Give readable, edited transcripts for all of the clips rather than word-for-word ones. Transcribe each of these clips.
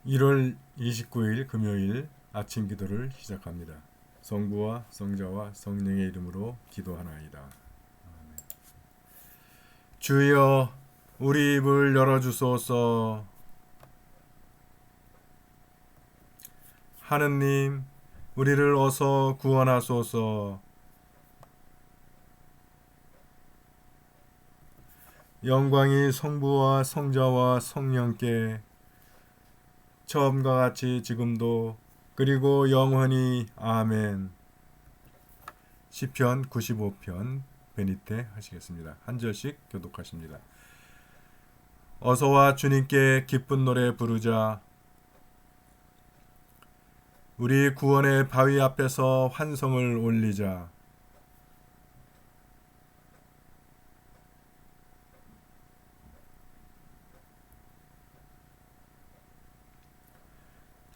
1월 29일 금요일 아침 기도를 시작합니다. 성부와 성자와 성령의 이름으로 기도하나이다. 주여, 우리 입을 열어주소서. 하느님, 우리를 어서 구원하소서. 영광이 성부와 성자와 성령께 처음과 같이 지금도 그리고 영원히 아멘. 시편 95편 베니테 하시겠습니다. 한 절씩 교독하십니다. 어서와 주님께 기쁜 노래 부르자. 우리 구원의 바위 앞에서 환성을 올리자.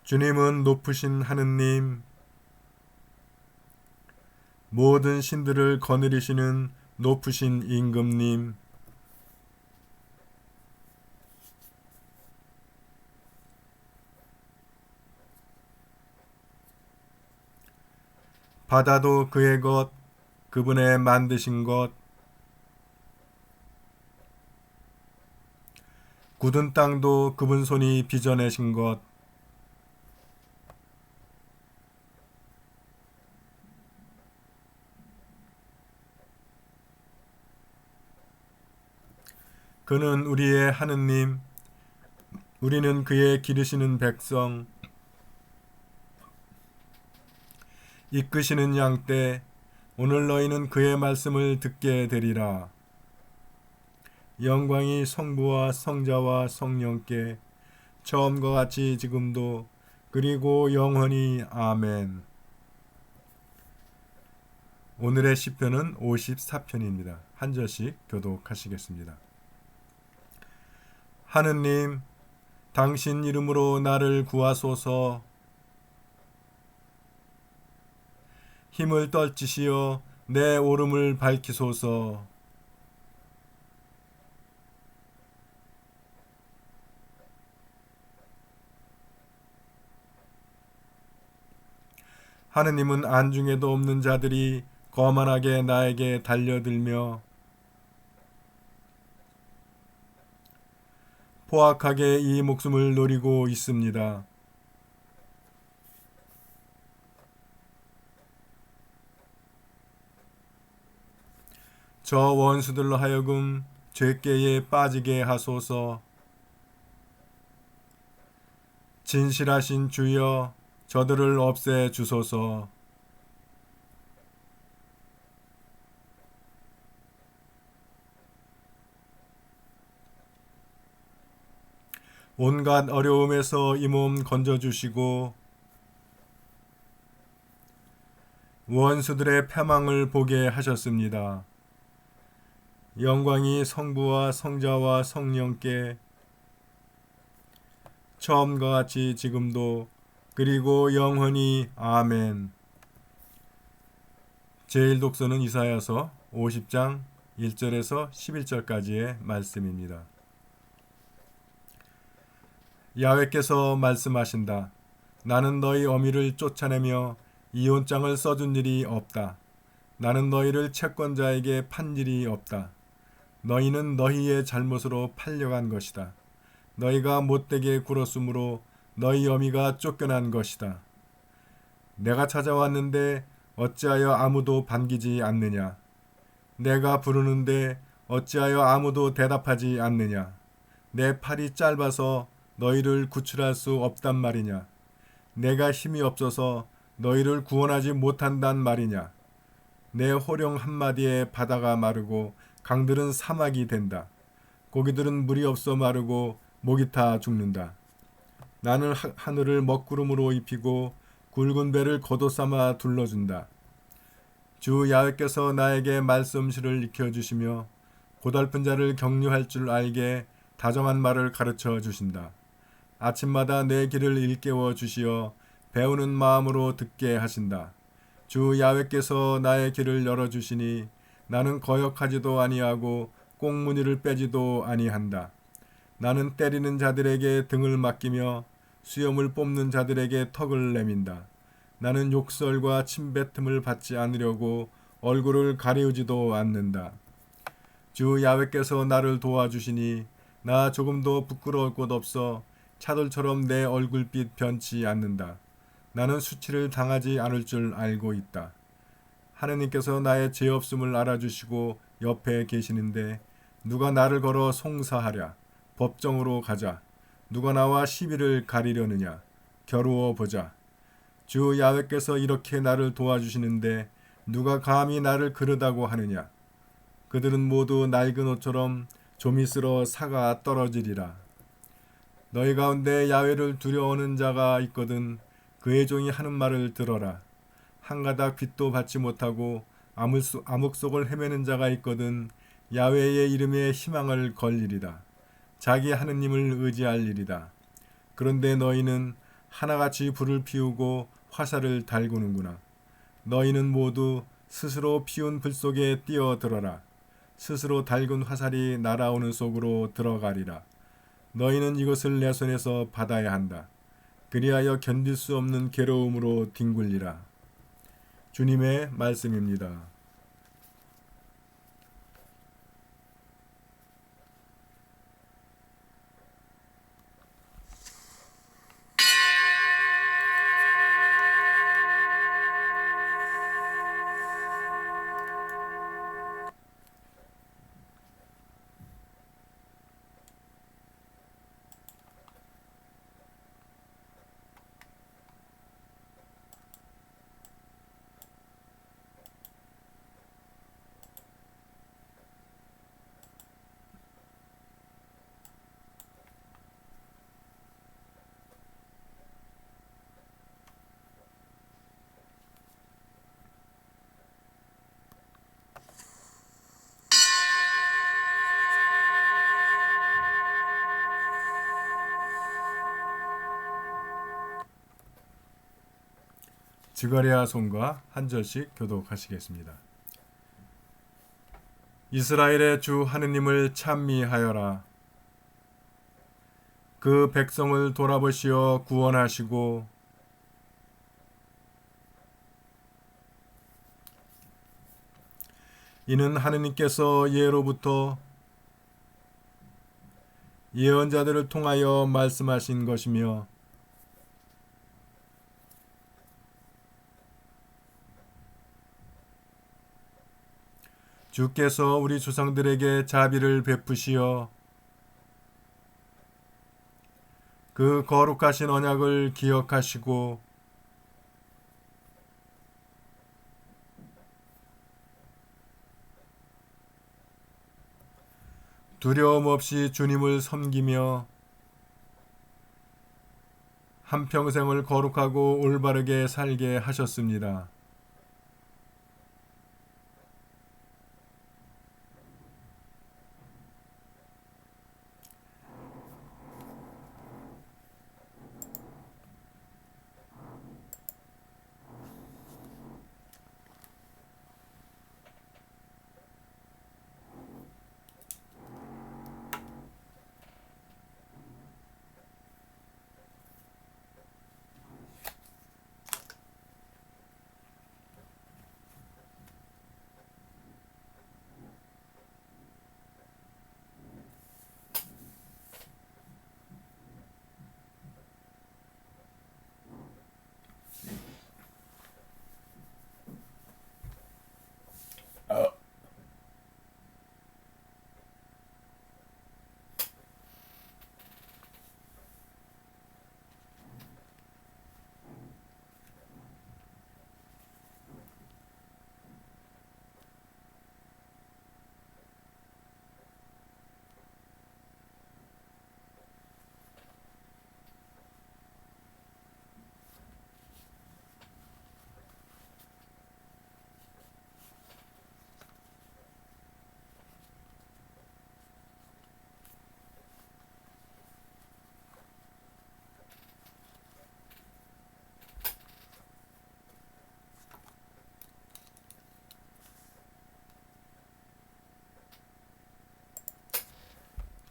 주님은 높으신 하느님, 모든 신들을 거느리시는 높으신 임금님, 바다도 그의 것, 그분의 만드신 것, 굳은 땅도 그분 손이 빚어내신 것, 그는 우리의 하느님, 우리는 그의 기르시는 백성, 이끄시는 양떼. 오늘 너희는 그의 말씀을 듣게 되리라. 영광이 성부와 성자와 성령께 처음과 같이 지금도 그리고 영원히 아멘. 오늘의 시편은 54편입니다. 한 절씩 교독하시겠습니다. 하느님, 당신 이름으로 나를 구하소서. 힘을 떨치시어 내 오름을 밝히소서. 하느님은 안중에도 없는 자들이 거만하게 나에게 달려들며 포악하게 이 목숨을 노리고 있습니다. 저 원수들로 하여금 죄께에 빠지게 하소서. 진실하신 주여, 저들을 없애 주소서. 온갖 어려움에서 이 몸 건져주시고 원수들의 패망을 보게 하셨습니다. 영광이 성부와 성자와 성령께 처음과 같이 지금도 그리고 영원히 아멘. 제1독서는 이사야서 50장 1절에서 11절까지의 말씀입니다. 야훼께서 말씀하신다. 나는 너희 어미를 쫓아내며 이혼장을 써준 일이 없다. 나는 너희를 채권자에게 판 일이 없다. 너희는 너희의 잘못으로 팔려간 것이다. 너희가 못되게 굴었으므로 너희 어미가 쫓겨난 것이다. 내가 찾아왔는데 어찌하여 아무도 반기지 않느냐? 내가 부르는데 어찌하여 아무도 대답하지 않느냐? 내 팔이 짧아서 너희를 구출할 수 없단 말이냐? 내가 힘이 없어서 너희를 구원하지 못한단 말이냐? 내 호령 한마디에 바다가 마르고 강들은 사막이 된다. 고기들은 물이 없어 마르고 목이 타 죽는다. 나는 하늘을 먹구름으로 입히고 굵은 배를 겉옷삼아 둘러준다. 주 야훼께서 나에게 말씀실을 익혀주시며 고달픈 자를 격려할 줄 알게 다정한 말을 가르쳐 주신다. 아침마다 내 길을 일깨워 주시어 배우는 마음으로 듣게 하신다. 주 야훼께서 나의 길을 열어주시니 나는 거역하지도 아니하고 꽁무니를 빼지도 아니한다. 나는 때리는 자들에게 등을 맡기며 수염을 뽑는 자들에게 턱을 내민다. 나는 욕설과 침뱉음을 받지 않으려고 얼굴을 가리우지도 않는다. 주 야훼께서 나를 도와주시니 나 조금도 부끄러울 것 없어 차돌처럼 내 얼굴빛 변치 않는다. 나는 수치를 당하지 않을 줄 알고 있다. 하느님께서 나의 죄 없음을 알아주시고 옆에 계시는데 누가 나를 걸어 송사하랴. 법정으로 가자. 누가 나와 시비를 가리려느냐. 겨루어 보자. 주 야훼께서 이렇게 나를 도와주시는데 누가 감히 나를 그르다고 하느냐. 그들은 모두 낡은 옷처럼 좀이 쓸어 사가 떨어지리라. 너희 가운데 야훼를 두려워하는 자가 있거든 그의 종이 하는 말을 들어라. 한 가닥 빛도 받지 못하고 암흑 속을 헤매는 자가 있거든 야훼의 이름에 희망을 걸리리라. 자기 하느님을 의지할 일이다. 그런데 너희는 하나같이 불을 피우고 화살을 달구는구나. 너희는 모두 스스로 피운 불 속에 뛰어들어라. 스스로 달군 화살이 날아오는 속으로 들어가리라. 너희는 이것을 내 손에서 받아야 한다. 그리하여 견딜 수 없는 괴로움으로 뒹굴리라. 주님의 말씀입니다. 지가랴 손과 한 절씩 교독하시겠습니다. 이스라엘의 주 하느님을 찬미하여라. 그 백성을 돌아보시어 구원하시고 이는 하느님께서 예로부터 예언자들을 통하여 말씀하신 것이며 주께서 우리 조상들에게 자비를 베푸시어 그 거룩하신 언약을 기억하시고 두려움 없이 주님을 섬기며 한평생을 거룩하고 올바르게 살게 하셨습니다.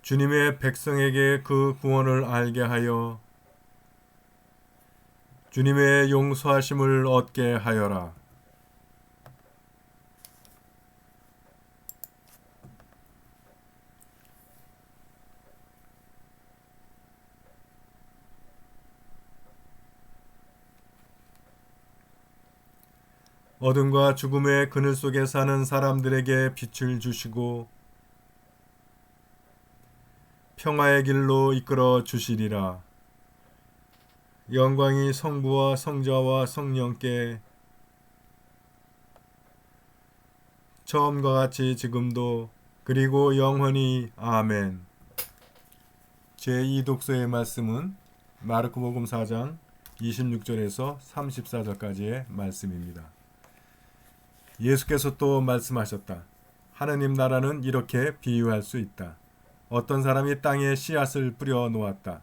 주님의 백성에게 그 구원을 알게 하여 주님의 용서하심을 얻게 하여라. 어둠과 죽음의 그늘 속에 사는 사람들에게 빛을 주시고 평화의 길로 이끌어 주시리라. 영광이 성부와 성자와 성령께 처음과 같이 지금도 그리고 영원히 아멘. 제2독서의 말씀은 마르코복음 4장 26절에서 34절까지의 말씀입니다. 예수께서 또 말씀하셨다. 하느님 나라는 이렇게 비유할 수 있다. 어떤 사람이 땅에 씨앗을 뿌려 놓았다.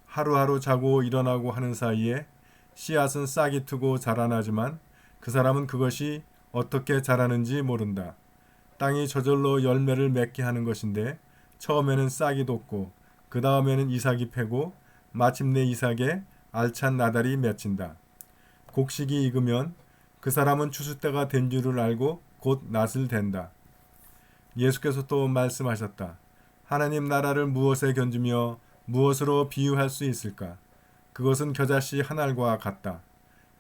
하루하루 자고 일어나고 하는 사이에 씨앗은 싹이 트고 자라나지만 그 사람은 그것이 어떻게 자라는지 모른다. 땅이 저절로 열매를 맺게 하는 것인데 처음에는 싹이 돋고 그 다음에는 이삭이 패고 마침내 이삭에 알찬 나달이 맺힌다. 곡식이 익으면 그 사람은 추수 때가 된 줄을 알고 곧 낫을 댄다. 예수께서 또 말씀하셨다. 하나님 나라를 무엇에 견주며 무엇으로 비유할 수 있을까? 그것은 겨자씨 한 알과 같다.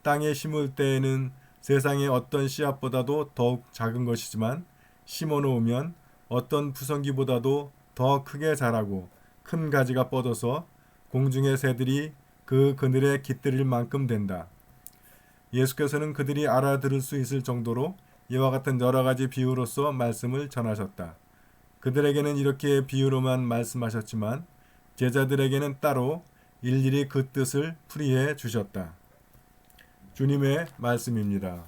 땅에 심을 때에는 세상의 어떤 씨앗보다도 더욱 작은 것이지만 심어 놓으면 어떤 푸성기보다도 더 크게 자라고 큰 가지가 뻗어서 공중의 새들이 그 그늘에 깃들일 만큼 된다. 예수께서는 그들이 알아들을 수 있을 정도로 이와 같은 여러 가지 비유로서 말씀을 전하셨다. 그들에게는 이렇게 비유로만 말씀하셨지만 제자들에게는 따로 일일이 그 뜻을 풀이해 주셨다. 주님의 말씀입니다.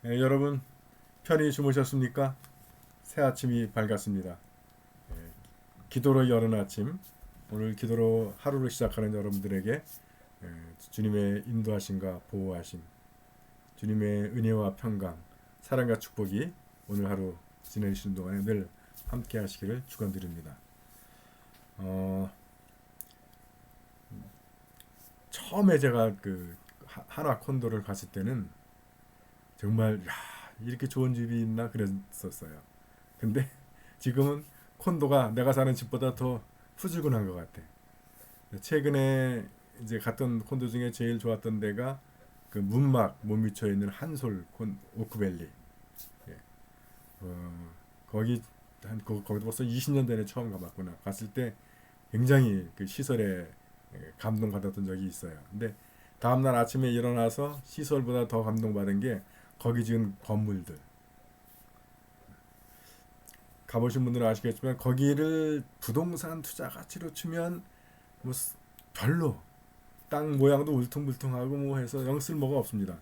여러분 편히 주무셨습니까? 새 아침이 밝았습니다. 기도로 여는 아침, 오늘 기도로 하루를 시작하는 여러분들에게 주님의 인도하심과 보호하심, 주님의 은혜와 평강, 사랑과 축복이 오늘 하루 지내시는 동안에 늘 함께 하시기를 축원드립니다. 처음에 제가 그 한화 콘도를 갔을 때는 정말 이렇게 좋은 집이 있나 그랬었어요. 근데 지금은 콘도가 내가 사는 집보다 더 푸질근한 것 같아. 최근에 이제 갔던 콘도 중에 제일 좋았던 데가 그 문막 못 미쳐 있는 한솔 오크밸리. 예. 거기도 벌써 20년 전에 처음 가봤구나. 갔을 때 굉장히 그 시설에 감동받았던 적이 있어요. 근데 다음날 아침에 일어나서 시설보다 더 감동받은 게 거기 지은 건물들. 가보신 분들은 아시겠지만 거기를 부동산 투자 가치로 치면 뭐 별로 땅 모양도 울퉁불퉁하고 뭐 해서 영 쓸모가 없습니다.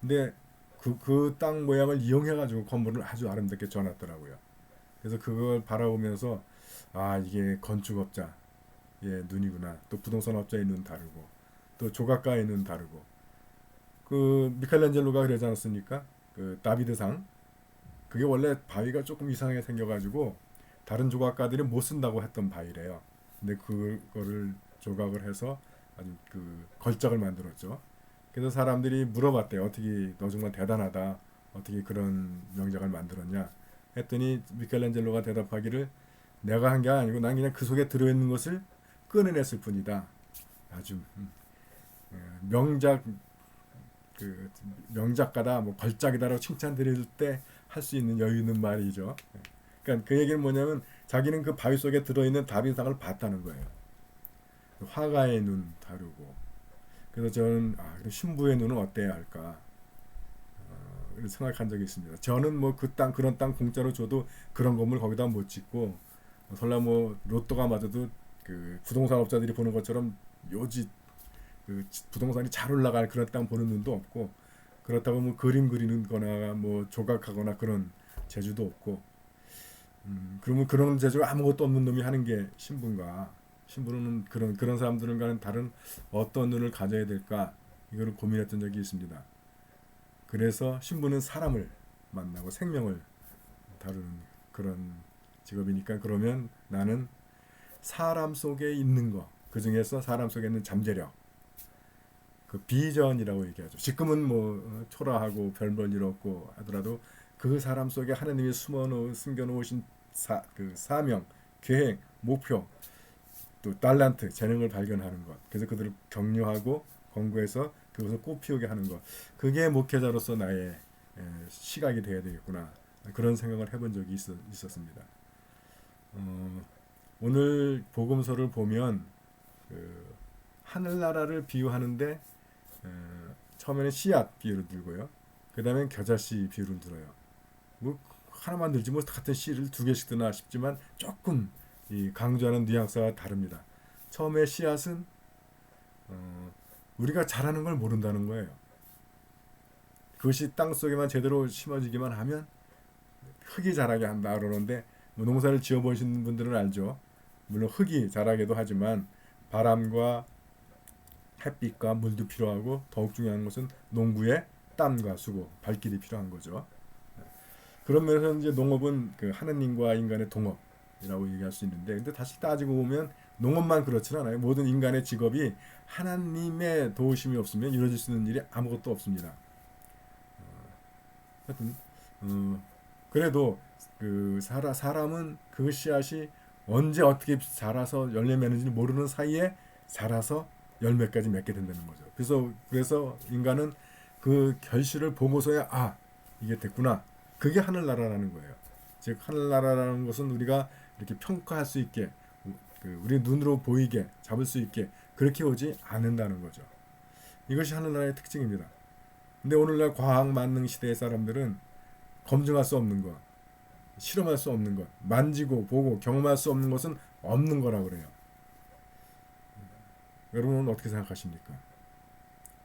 근데 그 땅 모양을 이용해 가지고 건물을 아주 아름답게 지어놨더라고요. 그래서 그걸 바라보면서 이게 건축업자의 눈이구나. 또 부동산 업자의 눈 다르고 또 조각가의 눈 다르고 그 미켈란젤로가 그러지 않았습니까? 그 다비드상 그게 원래 바위가 조금 이상하게 생겨가지고 다른 조각가들이 못 쓴다고 했던 바위래요. 근데 그거를 조각을 해서 아주 그 걸작을 만들었죠. 그래서 사람들이 물어봤대요. 어떻게 너 정말 대단하다. 어떻게 그런 명작을 만들었냐. 했더니 미켈란젤로가 대답하기를 내가 한 게 아니고 난 그냥 그 속에 들어있는 것을 꺼내냈을 뿐이다. 아주 명작 그 명작가다 뭐 걸작이다라고 칭찬 드릴 때 할 수 있는 여유 있는 말이죠. 그러니까 그 얘기는 뭐냐면 자기는 그 바위 속에 들어있는 다빈상을 봤다는 거예요. 화가의 눈 다르고. 그래서 저는 그럼 신부의 눈은 어때야 할까 생각한 적이 있습니다. 저는 뭐 그 땅 그런 땅 공짜로 줘도 그런 건물 거기다 못 짓고 설령 뭐 로또가 맞아도 그 부동산 업자들이 보는 것처럼 요지 그 부동산이 잘 올라갈 그런 땅 보는 눈도 없고, 그렇다고 뭐 그림 그리는 거나 뭐 조각하거나 그런 재주도 없고, 그러면 그런 재주가 아무것도 없는 놈이 하는 게 신부인가? 신부는 그런 사람들과는 다른 어떤 눈을 가져야 될까? 이거를 고민했던 적이 있습니다. 그래서 신부는 사람을 만나고 생명을 다루는 그런 직업이니까, 그러면 나는 사람 속에 있는 거, 그 중에서 사람 속에 있는 잠재력, 그 비전이라고 얘기하죠. 지금은 뭐 초라하고 별 볼 일 없고 하더라도 그 사람 속에 하나님이 숨겨놓으신 그 사명, 계획, 목표, 또 달란트, 재능을 발견하는 것. 그래서 그들을 격려하고 권고해서 그것을 꽃피우게 하는 것. 그게 목회자로서 나의 시각이 되어야 되겠구나. 그런 생각을 해본 적이 있었습니다. 오늘 복음서를 보면 그 하늘나라를 비유하는데 처음에는 씨앗 비유를 들고요. 그 다음에 겨자씨 비유를 들어요. 뭐 하나만 들지 뭐 같은 씨를 두 개씩 드나 싶지만 조금 이 강조하는 뉘앙스가 다릅니다. 처음에 씨앗은 우리가 잘하는 걸 모른다는 거예요. 그것이 땅 속에만 제대로 심어지기만 하면 흙이 자라게 한다 그러는데, 뭐 농사를 지어보신 분들은 알죠. 물론 흙이 자라게도 하지만 바람과 햇빛과 물도 필요하고, 더욱 중요한 것은 농부의 땀과 수고, 발길이 필요한 거죠. 그런 면에서 이제 농업은 그 하느님과 인간의 동업이라고 얘기할 수 있는데, 근데 다시 따지고 보면 농업만 그렇지는 않아요. 모든 인간의 직업이 하나님의 도우심이 없으면 이루어질 수 있는 일이 아무것도 없습니다. 하여튼 그래도 그 사람은 그 씨앗이 언제 어떻게 자라서 열매 맺는지 모르는 사이에 자라서 열매까지 맺게 된다는 거죠. 그래서 인간은 그 결실을 보고서야 이게 됐구나. 그게 하늘나라라는 거예요. 즉 하늘나라라는 것은 우리가 이렇게 평가할 수 있게, 우리 눈으로 보이게 잡을 수 있게 그렇게 오지 않는다는 거죠. 이것이 하늘나라의 특징입니다. 근데 오늘날 과학 만능 시대의 사람들은 검증할 수 없는 것, 실험할 수 없는 것, 만지고 보고 경험할 수 없는 것은 없는 거라고 그래요. 여러분은 어떻게 생각하십니까?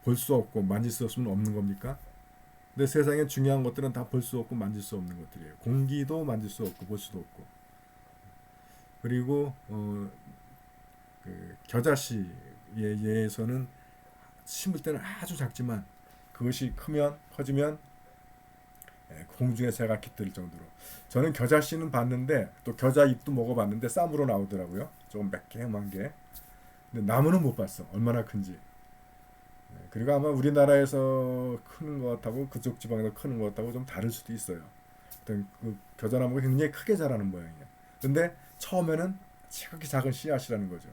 볼 수 없고 만질 수 없으면 없는 겁니까? 근데 세상에 중요한 것들은 다 볼 수 없고 만질 수 없는 것들이에요. 공기도 만질 수 없고 볼 수도 없고. 그리고 그 겨자씨에 의해서는 심을 때는 아주 작지만 그것이 커지면 공중에 새가 깃들 정도로. 저는 겨자씨는 봤는데, 또 겨자 잎도 먹어봤는데 쌈으로 나오더라고요. 조금 매콤한 게. 근데 나무는 못 봤어. 얼마나 큰지. 그리고 아마 우리나라에서 크는 것하고 그쪽 지방에서 크는 것하고 좀 다를 수도 있어요. 그 겨자나무가 굉장히 크게 자라는 모양이에요. 근데 처음에는 지극히 작은 씨앗이라는 거죠.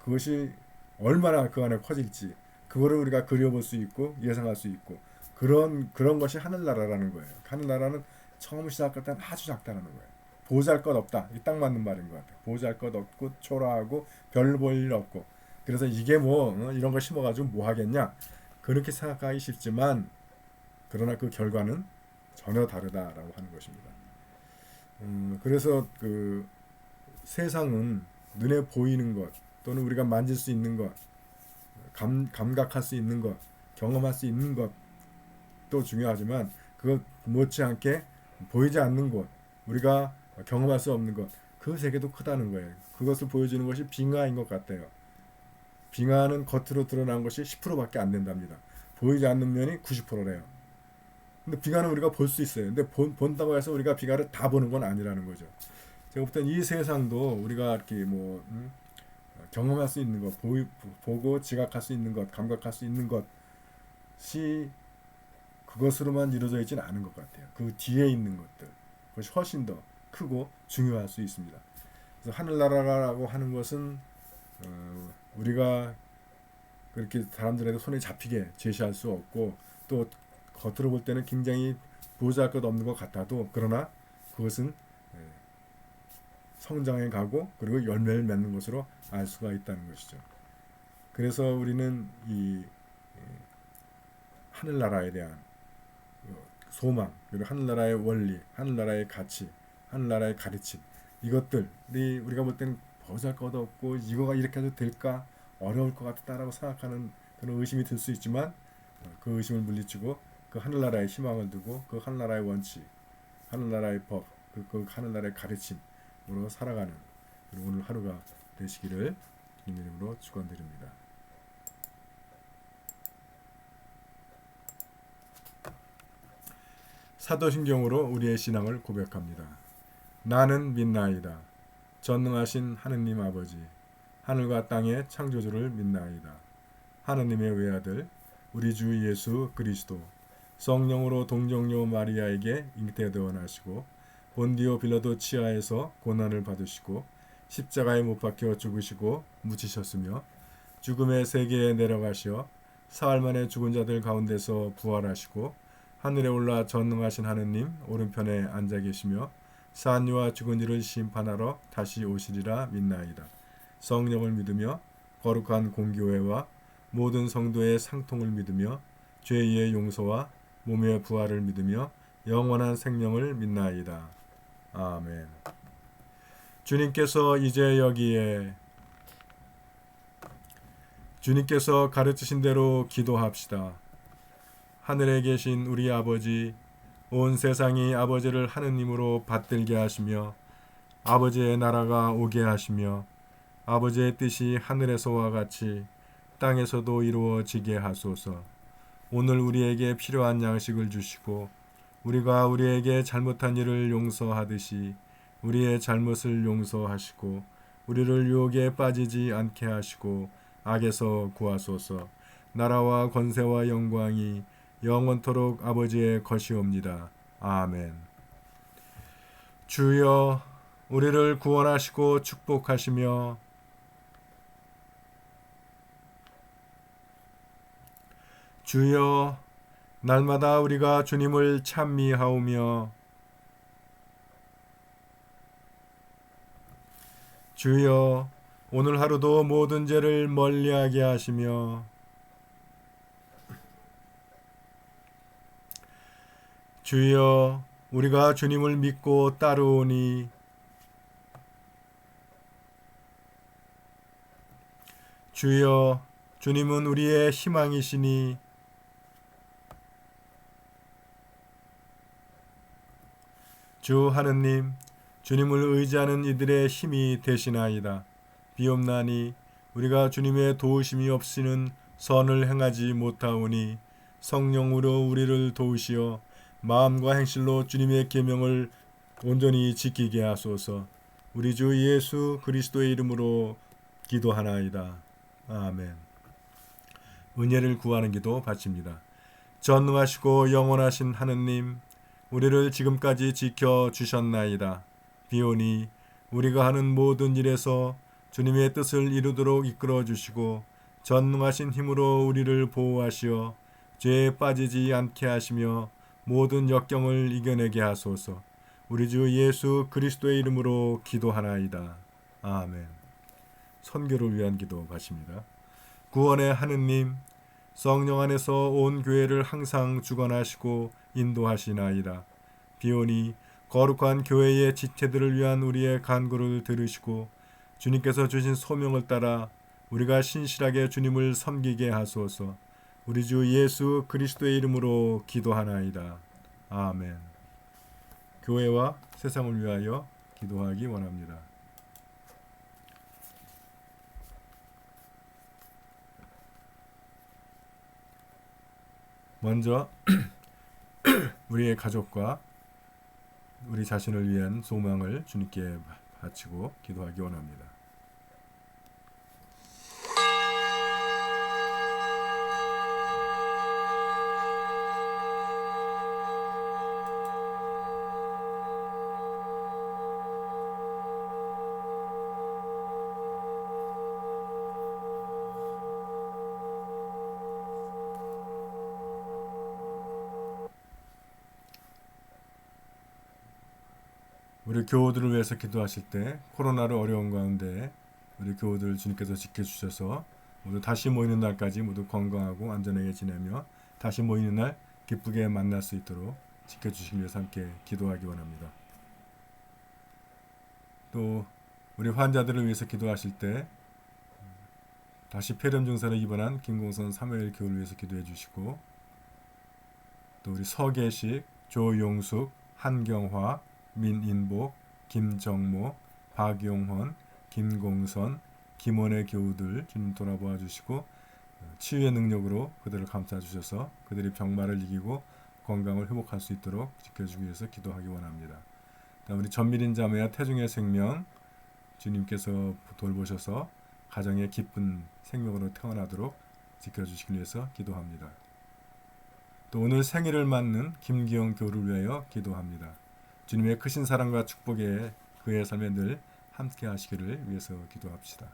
그것이 얼마나 그 안에 커질지 그거를 우리가 그려볼 수 있고 예상할 수 있고, 그런 것이 하늘나라라는 거예요. 하늘나라는 처음 시작할 때는 아주 작다는 거예요. 보잘것없다. 이 딱 맞는 말인 것 같아요. 보잘것없고 초라하고 별 볼 일 없고. 그래서 이게 뭐 이런 거 심어가지고 뭐 하겠냐, 그렇게 생각하기 쉽지만, 그러나 그 결과는 전혀 다르다라고 하는 것입니다. 그래서 그 세상은 눈에 보이는 것, 또는 우리가 만질 수 있는 것, 감각할 수 있는 것, 경험할 수 있는 것도 중요하지만, 그것 못지않게 보이지 않는 것, 우리가 경험할 수 없는 것, 그 세계도 크다는 거예요. 그것을 보여주는 것이 빙하인 것 같아요. 빙하는 겉으로 드러난 것이 10%밖에 안 된답니다. 보이지 않는 면이 90%래요. 근데 빙하는 우리가 볼 수 있어요. 근데 본다고 해서 우리가 빙하를 다 보는 건 아니라는 거죠. 제가 볼 땐 이 세상도 우리가 이렇게 경험할 수 있는 것, 보고 지각할 수 있는 것, 감각할 수 있는 것이 그것으로만 이루어져 있지는 않은 것 같아요. 그 뒤에 있는 것들, 그것이 훨씬 더 크고 중요할 수 있습니다. 그래서 하늘나라라고 하는 것은 우리가 그렇게 사람들에게 손에 잡히게 제시할 수 없고, 또 겉으로 볼 때는 굉장히 보잘것없는 것 같아도, 그러나 그것은 성장해 가고 그리고 열매를 맺는 것으로 알 수가 있다는 것이죠. 그래서 우리는 이 하늘나라에 대한 소망, 그리고 하늘나라의 원리, 하늘나라의 가치, 하늘나라의 가르침, 이것들이 우리가 볼 때는 보잘것없고 이거가 이렇게 해도 될까, 어려울 것 같다라고 생각하는 그런 의심이 들 수 있지만, 그 의심을 물리치고 그 하늘나라의 희망을 두고 그 하늘나라의 원칙, 하늘나라의 법, 그 하늘나라의 가르침으로 살아가는 오늘 하루가 되시기를 주님 이름으로 축원드립니다. 사도신경으로 우리의 신앙을 고백합니다. 나는 믿나이다. 전능하신 하느님 아버지, 하늘과 땅의 창조주를 믿나이다. 하느님의 외아들 우리 주 예수 그리스도, 성령으로 동정녀 마리아에게 잉태되어 나시고 본디오 빌라도 치하에서 고난을 받으시고 십자가에 못 박혀 죽으시고 묻히셨으며 죽음의 세계에 내려가시어 사흘 만에 죽은 자들 가운데서 부활하시고 하늘에 올라 전능하신 하느님 오른편에 앉아 계시며 산이와 죽은 이를 심판하러 다시 오시리라 믿나이다. 성령을 믿으며 거룩한 공교회와 모든 성도의 상통을 믿으며 죄의 용서와 몸의 부활을 믿으며 영원한 생명을 믿나이다. 아멘. 주님께서 이제 여기에 주님께서 가르치신 대로 기도합시다. 하늘에 계신 우리 아버지, 온 세상이 아버지를 하느님으로 받들게 하시며 아버지의 나라가 오게 하시며 아버지의 뜻이 하늘에서와 같이 땅에서도 이루어지게 하소서. 오늘 우리에게 필요한 양식을 주시고 우리가 우리에게 잘못한 일을 용서하듯이 우리의 잘못을 용서하시고 우리를 유혹에 빠지지 않게 하시고 악에서 구하소서. 나라와 권세와 영광이 영원토록 아버지의 것이옵니다. 아멘. 주여, 우리를 구원하시고 축복하시며 주여, 날마다 우리가 주님을 찬미하오며 주여, 오늘 하루도 모든 죄를 멀리하게 하시며 주여, 우리가 주님을 믿고 따르오니 주여, 주님은 우리의 희망이시니 주 하느님, 주님을 의지하는 이들의 힘이 되시나이다. 비옵나니 우리가 주님의 도우심이 없이는 선을 행하지 못하오니 성령으로 우리를 도우시어 마음과 행실로 주님의 계명을 온전히 지키게 하소서. 우리 주 예수 그리스도의 이름으로 기도하나이다. 아멘. 은혜를 구하는 기도 바칩니다. 전능하시고 영원하신 하느님, 우리를 지금까지 지켜주셨나이다. 비오니 우리가 하는 모든 일에서 주님의 뜻을 이루도록 이끌어주시고 전능하신 힘으로 우리를 보호하시어 죄에 빠지지 않게 하시며 모든 역경을 이겨내게 하소서. 우리 주 예수 그리스도의 이름으로 기도하나이다. 아멘. 선교를 위한 기도 바칩니다. 구원의 하느님, 성령 안에서 온 교회를 항상 주관하시고 인도하시나이다. 비오니 거룩한 교회의 지체들을 위한 우리의 간구를 들으시고 주님께서 주신 소명을 따라 우리가 신실하게 주님을 섬기게 하소서. 우리 주 예수 그리스도의 이름으로 기도하나이다. 아멘. 교회와 세상을 위하여 기도하기 원합니다. 먼저 우리의 가족과 우리 자신을 위한 소망을 주님께 바치고 기도하기 원합니다. 우리 교우들을 위해서 기도하실 때 코로나로 어려운 가운데 우리 교우들 주님께서 지켜주셔서 모두 다시 모이는 날까지 모두 건강하고 안전하게 지내며 다시 모이는 날 기쁘게 만날 수 있도록 지켜주시기 위해서 함께 기도하기 원합니다. 또 우리 환자들을 위해서 기도하실 때 다시 폐렴 증세로 입원한 김공선 사무엘 교우를 위해서 기도해 주시고, 또 우리 서계식, 조용숙, 한경화, 민인복, 김정모, 박용헌, 김공선, 김원의 교우들 주님 돌아보아 주시고 치유의 능력으로 그들을 감싸 주셔서 그들이 병마를 이기고 건강을 회복할 수 있도록 지켜주기 위해서 기도하기 원합니다. 우리 전밀인 자매와 태중의 생명 주님께서 돌보셔서 가정의 기쁜 생명으로 태어나도록 지켜주시기 위해서 기도합니다. 또 오늘 생일을 맞는 김기영 교우를 위하여 기도합니다. 주님의 크신 사랑과 축복에 그의 삶에 늘 함께 하시기를 위해서 기도합시다.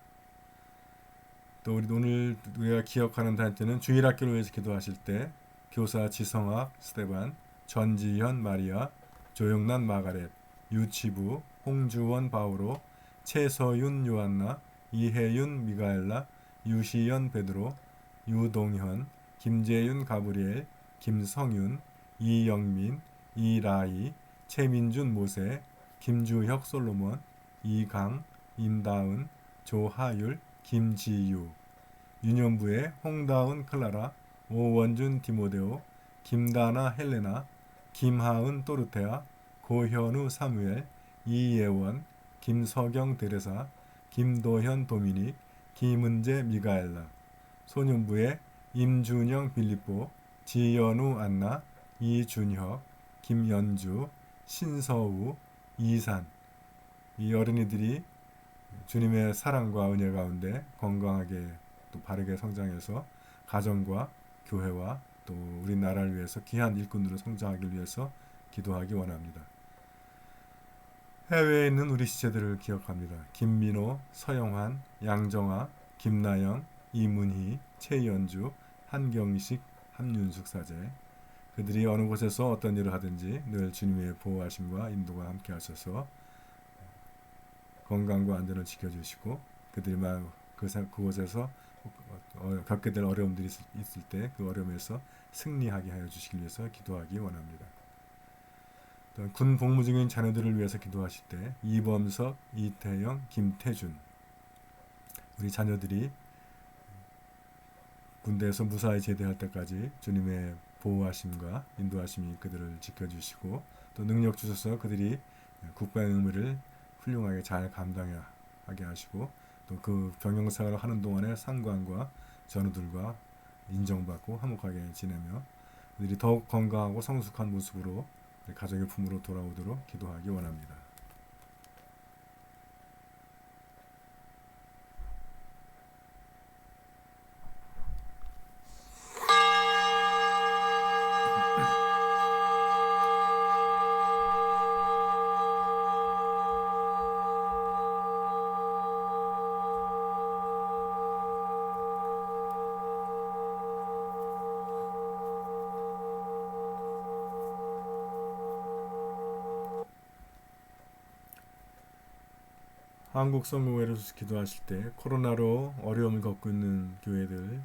또 우리 오늘 우리가 기억하는 단체는 주일학교를 위해서 기도하실 때 교사 지성학 스테반, 전지현 마리아, 조영란 마가렛, 유치부, 홍주원 바오로, 최서윤 요한나, 이혜윤 미가엘라, 유시연 베드로, 유동현, 김재윤 가브리엘, 김성윤, 이영민, 이라이, 최민준 모세, 김주혁 솔로몬, 이강, 임다은, 조하율, 김지유, 유년부의 홍다운 클라라, 오원준 디모데오, 김다나 헬레나, 김하은 또르테아, 고현우 사무엘, 이예원, 김서경 데레사, 김도현 도미닉, 김은재 미가엘라, 소년부의 임준영 빌리뽀, 지연우 안나, 이준혁, 김연주, 신서우, 이산, 이 어린이들이 주님의 사랑과 은혜 가운데 건강하게 또 바르게 성장해서 가정과 교회와 또 우리나라를 위해서 귀한 일꾼으로 성장하기 위해서 기도하기 원합니다. 해외에 있는 우리 시체들을 기억합니다. 김민호, 서영환, 양정아, 김나영, 이문희, 최연주, 한경식, 함윤숙 사제, 그들이 어느 곳에서 어떤 일을 하든지 늘 주님의 보호하심과 인도가 함께 하셔서 건강과 안전을 지켜주시고 그들이 막 그곳에서 겪게 될 어려움들이 있을 때 그 어려움에서 승리하게 하여 주시기 위해서 기도하기 원합니다. 군 복무 중인 자녀들을 위해서 기도하실 때 이범석, 이태영, 김태준, 우리 자녀들이 군대에서 무사히 제대할 때까지 주님의 보호하심과 인도하심이 그들을 지켜주시고 또 능력 주셔서 그들이 국가의 의무를 훌륭하게 잘 감당하게 하시고 또 그 병영생활을 하는 동안에 상관과 전우들과 인정받고 화목하게 지내며 그들이 더욱 건강하고 성숙한 모습으로 가족의 품으로 돌아오도록 기도하기 원합니다. 한국 성공회를 기도하실 때 코로나로 어려움을 겪고 있는 교회들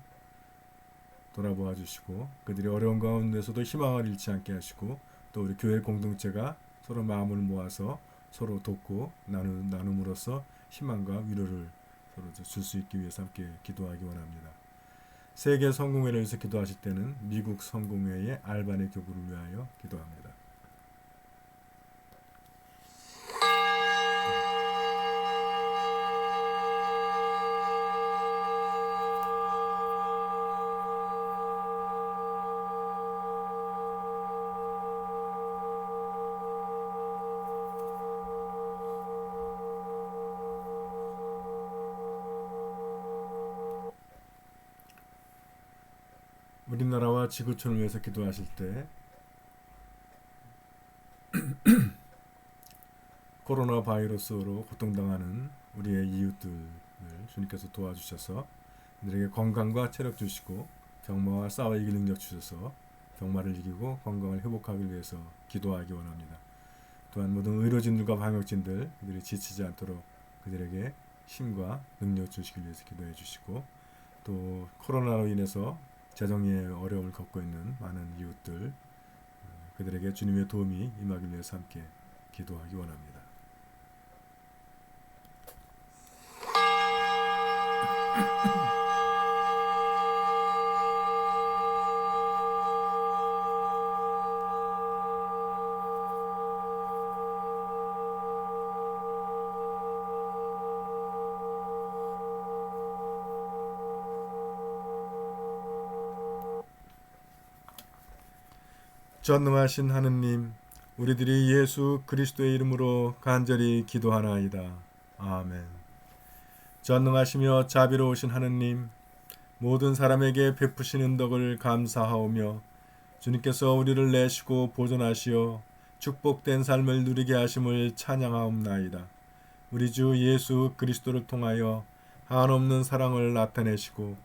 돌아보아 주시고 그들이 어려운 가운데서도 희망을 잃지 않게 하시고 또 우리 교회 공동체가 서로 마음을 모아서 서로 돕고 나눔으로써 희망과 위로를 서로 줄 수 있기 위해서 함께 기도하기 원합니다. 세계 성공회를 위해서 기도하실 때는 미국 성공회의 알바니 교구를 위하여 기도합니다. 우리나라와 지구촌을 위해서 기도하실 때 코로나 바이러스로 고통당하는 우리의 이웃들을 주님께서 도와주셔서 그들에게 건강과 체력 주시고 병마와 싸워 이길 능력 주셔서 병마를 이기고 건강을 회복하기 위해서 기도하기 원합니다. 또한 모든 의료진들과 방역진들 그들이 지치지 않도록 그들에게 힘과 능력 주시길 위해서 기도해 주시고, 또 코로나로 인해서 재정의 어려움을 겪고 있는 많은 이웃들 그들에게 주님의 도움이 임하길 위해서 함께 기도하기 원합니다. 전능하신 하느님, 우리들이 예수 그리스도의 이름으로 간절히 기도하나이다. 아멘. 전능하시며 자비로우신 하느님, 모든 사람에게 베푸시는 덕을 감사하오며 주님께서 우리를 내시고 보존하시어 축복된 삶을 누리게 하심을 찬양하옵나이다. 우리 주 예수 그리스도를 통하여 한없는 사랑을 나타내시고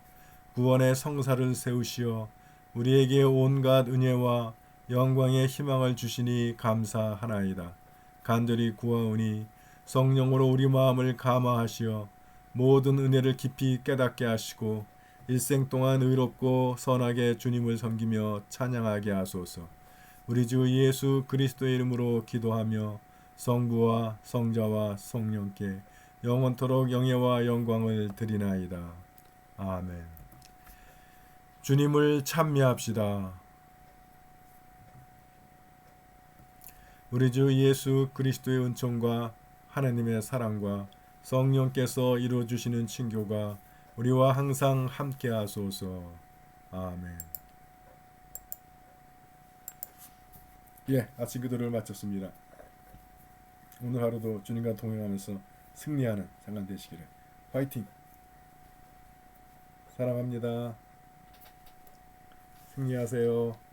구원의 성사를 세우시어 우리에게 온갖 은혜와 영광의 희망을 주시니 감사하나이다. 간절히 구하오니 성령으로 우리 마음을 감화하시어 모든 은혜를 깊이 깨닫게 하시고 일생 동안 의롭고 선하게 주님을 섬기며 찬양하게 하소서. 우리 주 예수 그리스도의 이름으로 기도하며 성부와 성자와 성령께 영원토록 영예와 영광을 드리나이다. 아멘. 주님을 찬미합시다. 우리 주 예수 그리스도의 은총과 하나님의 사랑과 성령께서 이루어주시는 친교가 우리와 항상 함께 하소서. 아멘. 아침 기도를 마쳤습니다. 오늘 하루도 주님과 동행하면서 승리하는 장관 되시기를. 화이팅! 사랑합니다. 승리하세요.